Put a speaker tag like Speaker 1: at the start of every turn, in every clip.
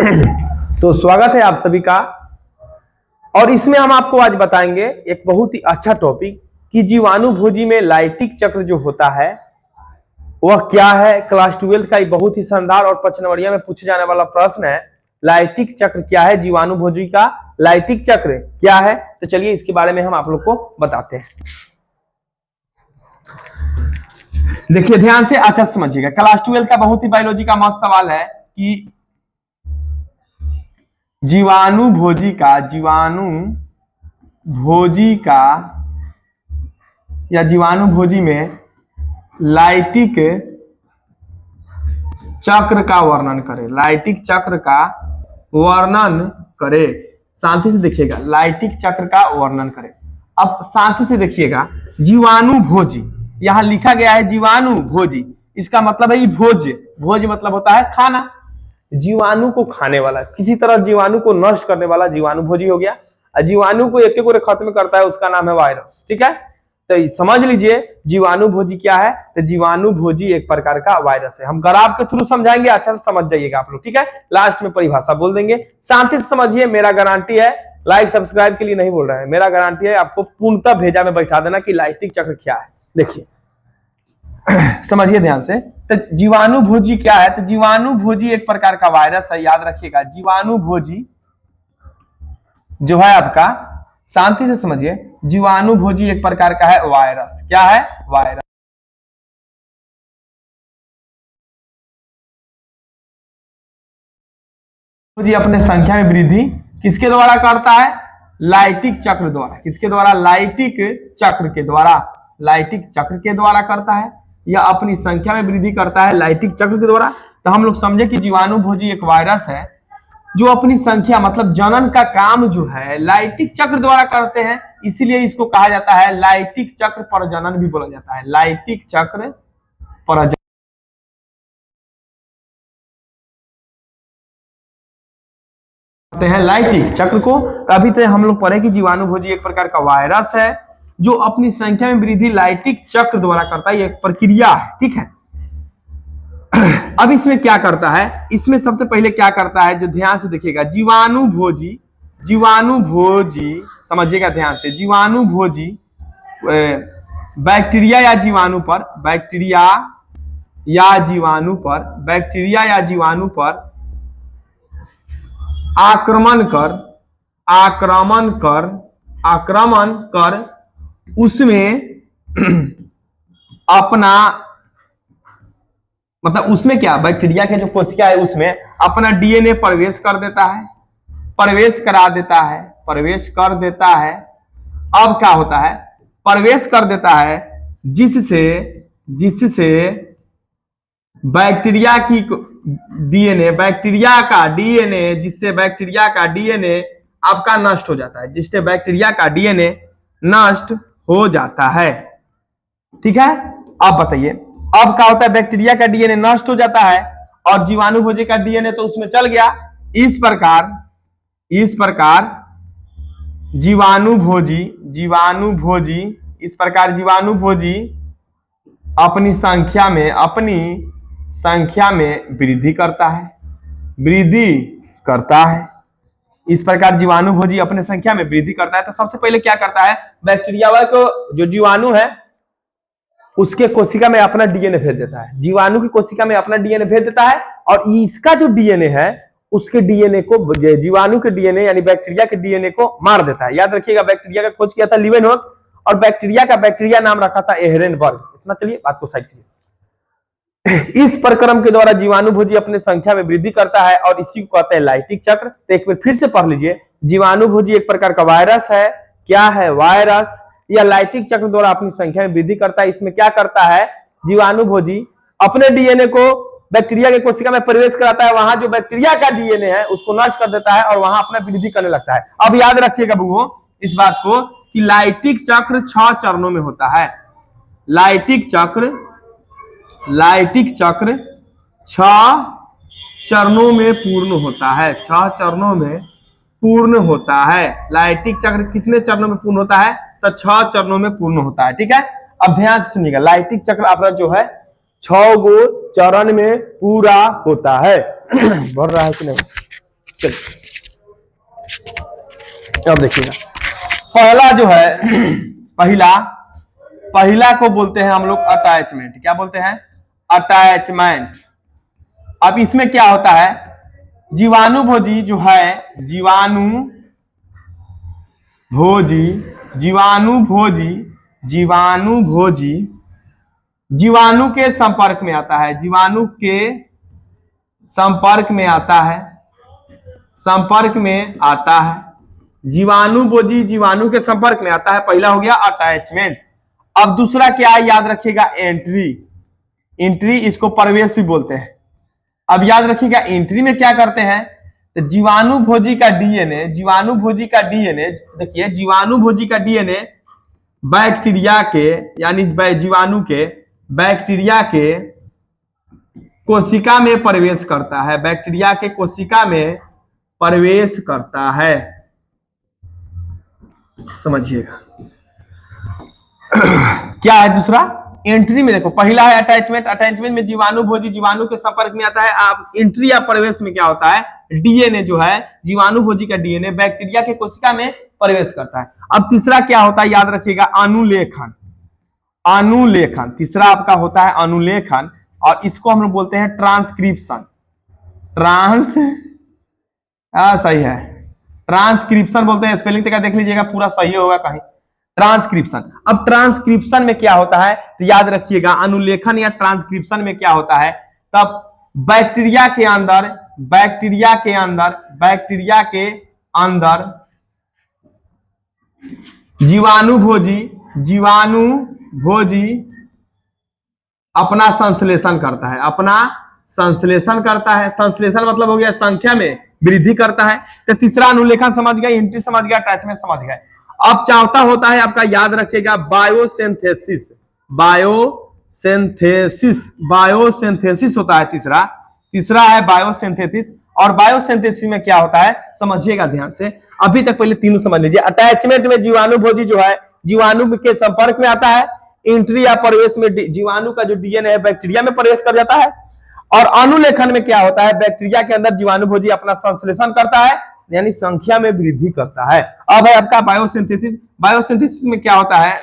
Speaker 1: तो स्वागत है आप सभी का। और इसमें हम आपको आज बताएंगे एक बहुत ही अच्छा टॉपिक कि जीवाणु भोजी में लाइटिक चक्र जो होता है वह क्या है। क्लास 12 का एक बहुत ही शानदार और 5 नंबरिया में पूछे जाने वाला प्रश्न है, लाइटिक चक्र क्या है, जीवाणु भोजी का लाइटिक चक्र क्या है। तो चलिए इसके बारे में हम आप लोग को बताते हैं। देखिए ध्यान से अच्छा समझिएगा, क्लास 12 का बहुत ही बायोलॉजी का मस्त सवाल है कि जीवाणु भोजी में लाइटिक चक्र का वर्णन करें। लाइटिक चक्र का वर्णन करें। शांति से देखिएगा, लाइटिक चक्र का वर्णन करें। अब शांति से देखिएगा, जीवाणु भोजी यहां लिखा गया है, जीवाणु भोजी इसका मतलब है भोज्य। भोज्य मतलब होता है खाना, जीवाणु को खाने वाला, किसी तरह जीवाणु को नष्ट करने वाला जीवाणु भोजी हो गया। और जीवाणु को एक एक खत्म करता है, उसका नाम है वायरस। ठीक है, तो समझ लीजिए जीवाणु भोजी क्या है। तो जीवाणु भोजी एक प्रकार का वायरस है। हम ग्राफ के थ्रू समझाएंगे, अच्छा से समझ जाइएगा आप लोग। ठीक है, लास्ट में परिभाषा बोल देंगे, शांति से समझिए। मेरा गारंटी है, लाइक सब्सक्राइब के लिए नहीं बोल रहे हैं, मेरा गारंटी है आपको पूर्णतः भेजा में बैठा देना कि लाइटिक चक्र क्या है। देखिए समझिए ध्यान से। तो जीवाणु भोजी क्या है? तो जीवाणु भोजी एक प्रकार का वायरस है, याद रखिएगा। जीवाणु भोजी जो है आपका, शांति से समझिए, जीवाणु भोजी एक प्रकार का है वायरस। क्या है? वायरस। भोजी अपने संख्या में वृद्धि किसके द्वारा करता है? लाइटिक चक्र द्वारा। किसके द्वारा? लाइटिक चक्र के द्वारा। लाइटिक चक्र के द्वारा करता है, या अपनी संख्या में वृद्धि करता है लाइटिक चक्र के द्वारा। तो हम लोग समझे कि जीवाणु भोजी एक वायरस है जो अपनी संख्या मतलब जनन का काम जो है लाइटिक चक्र द्वारा करते हैं, इसीलिए इसको कहा जाता है लाइटिक चक्र प्रजनन भी बोला जाता है। लाइटिक चक्र प्रजनन करते हैं लाइटिक चक्र को। तभी तो हम लोग पढ़े कि जीवाणु भोजी एक प्रकार का वायरस है जो अपनी संख्या में वृद्धि लाइटिक चक्र द्वारा करता है। ये एक प्रक्रिया है। ठीक है, अब इसमें क्या करता है? इसमें सबसे पहले क्या करता है, जो ध्यान से देखिएगा, जीवाणु भोजी समझिएगा ध्यान से। जीवाणु भोजी बैक्टीरिया या जीवाणु पर आक्रमण कर उसमें अपना मतलब उसमें क्या, बैक्टीरिया के जो कोशिका है उसमें अपना डीएनए प्रवेश कर देता है, प्रवेश कर देता है। अब क्या होता है? प्रवेश कर देता है जिससे बैक्टीरिया का डीएनए आपका नष्ट हो जाता है, जिससे बैक्टीरिया का डीएनए नष्ट हो जाता है। ठीक है, अब बताइए, अब क्या होता है? बैक्टीरिया का डीएनए नष्ट हो जाता है और जीवाणु भोजी का डीएनए तो उसमें चल गया। इस प्रकार जीवाणु भोजी अपनी संख्या में वृद्धि करता है। इस प्रकार जीवाणु भोजी अपने संख्या में वृद्धि करता है। तो सबसे पहले क्या करता है? बैक्टीरिया को, जो जीवाणु है उसके कोशिका में अपना डीएनए भेज देता है। जीवाणु की कोशिका में अपना डीएनए भेज देता है और इसका जो डीएनए है उसके डीएनए को, जीवाणु के डीएनए यानी बैक्टीरिया के डीएनए को मार देता है। याद रखिएगा, बैक्टीरिया का खोज किया था लीवेनहॉक और बैक्टीरिया नाम रखा था एहरेनबर्ग। इतना चलिए बात को साइड कीजिए। इस प्रक्रम के द्वारा जीवाणु भोजी अपने संख्या में वृद्धि करता है और इसी को कहते हैं लाइटिक चक्र। तो एक बार फिर से पढ़ लीजिए, जीवाणु भोजी एक प्रकार का वायरस है। क्या है? वायरस। या लाइटिक चक्र द्वारा अपनी संख्या में वृद्धि करता है। इसमें क्या करता है? जीवाणु भोजी अपने डीएनए को बैक्टीरिया के कोशिका में प्रवेश कराता है, वहां जो बैक्टीरिया का डीएनए है उसको नष्ट कर देता है और वहां अपना वृद्धि करने लगता है। अब याद रखिएगा बबुओं इस बात को कि लाइटिक चक्र 6 चरणों में होता है। लाइटिक चक्र 6 चरणों में पूर्ण होता है। 6 चरणों में पूर्ण होता है। लाइटिक चक्र कितने चरणों में पूर्ण होता है? तो 6 चरणों में पूर्ण होता है। ठीक है, अब ध्यान से सुनिएगा, लाइटिक चक्र अपना जो है 6 गो चरण में पूरा होता है। बढ़ रहा है कि नहीं? चलिए अब देखिएगा, पहला जो है पहला को बोलते हैं हम लोग अटैचमेंट। क्या बोलते हैं? अटैचमेंट। अब इसमें क्या होता है, जीवाणुभोजी जो है, जीवाणु के संपर्क में आता है, जीवाणु के संपर्क में आता है, जीवाणुभोजी जीवाणु के संपर्क में आता है। पहला हो गया अटैचमेंट। अब दूसरा क्या है, याद रखिएगा, एंट्री, इसको प्रवेश भी बोलते हैं। अब याद रखिएगा, एंट्री में क्या करते हैं, तो जीवाणुभोजी का डीएनए देखिए, जीवाणुभोजी का डीएनए बैक्टीरिया के, यानी जीवाणु के बैक्टीरिया के कोशिका में प्रवेश करता है, बैक्टीरिया के कोशिका में प्रवेश करता है। समझिएगा क्या है दूसरा, एंट्री में। देखो, पहला है अटैचमेंट में जीवाणुभोजी जीवाणु के संपर्क में आता है। आप एंट्री या प्रवेश में क्या होता है, डीएनए जो है, जीवाणुभोजी का डीएनए बैक्टीरिया के कोशिका में प्रवेश करता है। अब तीसरा क्या होता है, याद रखिएगा, अनुलेखन। तीसरा आपका होता है अनुलेखन, और इसको हम लोग बोलते हैं ट्रांसक्रिप्शन। सही है, ट्रांसक्रिप्शन बोलते हैं। स्पेलिंग तक देख लीजिएगा, पूरा सही होगा कहीं। ट्रांसक्रिप्शन। अब ट्रांसक्रिप्शन में क्या होता है, तो याद रखिएगा, अनुलेखन या ट्रांसक्रिप्शन में क्या होता है, तब बैक्टीरिया के अंदर जीवाणुभोजी अपना संश्लेषण करता है। संश्लेषण मतलब हो गया संख्या में वृद्धि करता है। तो तीसरा अनुलेखन समझ गए, एंट्री समझ गया, अटैचमेंट समझ गए। अब चौथा होता है आपका, याद रखिएगा, बायोसिंथेसिस होता है तीसरा है बायोसिंथेसिस। और बायोसिंथेसिस में क्या होता है, समझिएगा ध्यान से। अभी तक पहले तीनों समझ लीजिए। अटैचमेंट में जीवाणुभोजी जो है, जीवाणु के संपर्क में आता है। एंट्री या प्रवेश में जीवाणु का जो डीएनए है बैक्टीरिया में प्रवेश कर जाता है। और अनुलेखन में क्या होता है, बैक्टीरिया के अंदर जीवाणुभोजी अपना संश्लेषण करता है, यानी संख्या में वृद्धि करता है। अब है आपका बायोसिंथेसिस में क्या होता है,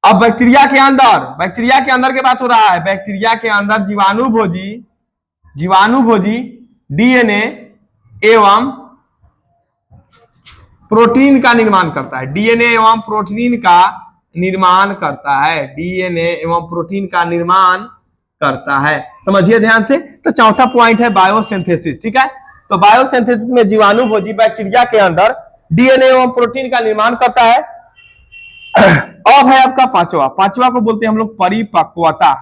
Speaker 1: अब बैक्टीरिया के अंदर की बात हो रहा है। बैक्टीरिया के अंदर जीवाणुभोजी डीएनए एवं प्रोटीन का निर्माण करता है। डीएनए एवं प्रोटीन का निर्माण करता है। समझिए ध्यान से। तो चौथा पॉइंट है बायोसिंथेसिस। ठीक है, तो बायोसिंथेसिस में जीवाणुभोजी बैक्टीरिया के अंदर डीएनए एवं प्रोटीन का निर्माण करता है। अब है आपका पांचवा को बोलते हैं हम लोग परिपक्वता।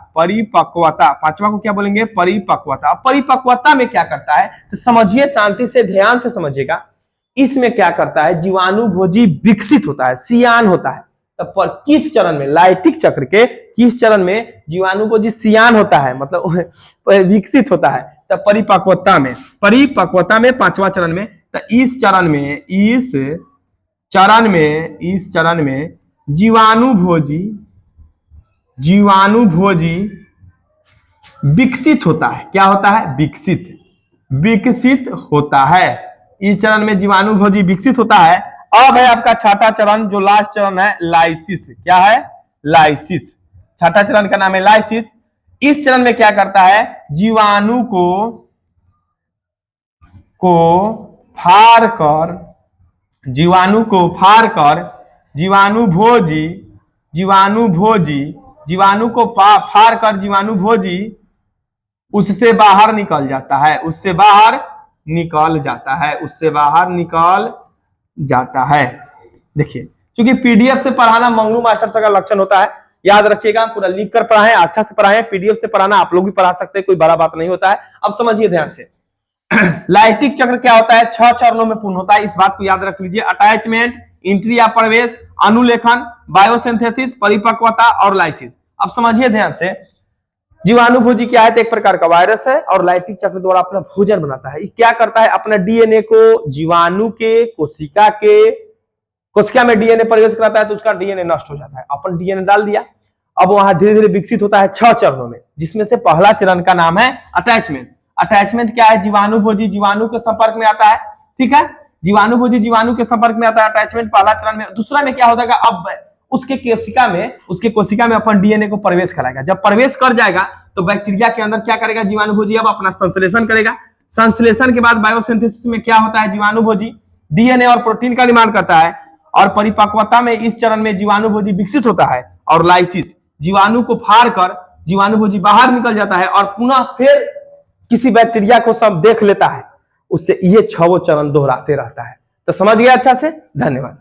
Speaker 1: पांचवा को क्या बोलेंगे, परिपक्वता। परिपक्वता में क्या करता है, तो समझिए, शांति से ध्यान से समझिएगा। इसमें क्या करता है, जीवाणुभोजी विकसित होता है, सियान होता है। तो किस चरण में, लाइटिक चक्र के किस चरण में जीवाणुभोजी सियान होता है, मतलब विकसित होता है, तो परिपक्वता में पांचवा चरण में। तो इस चरण में जीवाणुभोजी विकसित होता है। क्या होता है, विकसित होता है। इस चरण में जीवाणुभोजी विकसित होता है। अब है आपका छठा चरण, जो लास्ट चरण है, लाइसिस। क्या है, लाइसिस। छठा चरण का नाम है लाइसिस। इस चरण में क्या करता है, जीवाणु को फाड़ कर जीवाणुभोजी उससे बाहर निकल जाता है। देखिए, क्योंकि पीडीएफ से पढ़ाना मंगलू मास्टर का लक्षण होता है। याद रखिएगा, पूरा लिख कर पढ़ाएं, अच्छा से पढ़ाएं। पीडीएफ से पढ़ाना आप लोग भी पढ़ा सकते हैं, कोई बड़ा बात नहीं होता है। अब समझिए ध्यान से। लाइटिक चक्र क्या होता है, 6 चरणों में पूर्ण होता है। इस बात को याद रख लीजिए। अटैचमेंट, एंट्री या प्रवेश, अनुलेखन, बायोसिंथेसिस, परिपक्वता और लाइसिस। अब समझिए ध्यान से। जीवाणुभोजी क्या है, तो एक प्रकार का वायरस है और लाइटिक चक्र द्वारा अपना भोजन बनाता है। क्या करता है, अपना डीएनए को जीवाणु के कोशिका में डीएनए प्रवेश कराता है, तो उसका डीएनए नष्ट हो जाता है। अपन डीएनए डाल दिया, अब वहां धीरे धीरे विकसित होता है 6 चरणों में, जिसमें से पहला चरण का नाम है अटैचमेंट। अटैचमेंट क्या है, जीवाणुभोजी जीवाणु के संपर्क में आता है, ठीक है, जीवाणुभोजी जीवाणु के संपर्क में आता है, अटैचमेंट पहला चरण में। दूसरा में क्या होता है, अब उसके कोशिका में अपन डीएनए को प्रवेश कराएगा। जब प्रवेश कर जाएगा तो बैक्टीरिया के अंदर क्या करेगा, जीवाणुभोजी अब अपना संश्लेषण करेगा। संश्लेषण के बाद बायोसिंथेसिस में क्या होता है, जीवाणुभोजी डीएनए और प्रोटीन का निर्माण करता है, और परिपक्वता में इस चरण में जीवाणुभोजी विकसित होता है, और लाइसिस जीवाणु को फाड़ कर जीवाणुभोजी बाहर निकल जाता है और पुनः फिर किसी बैक्टीरिया को सब देख लेता है, उससे ये 6 चरण दोहराते रहता है। तो समझ गया अच्छा से, धन्यवाद।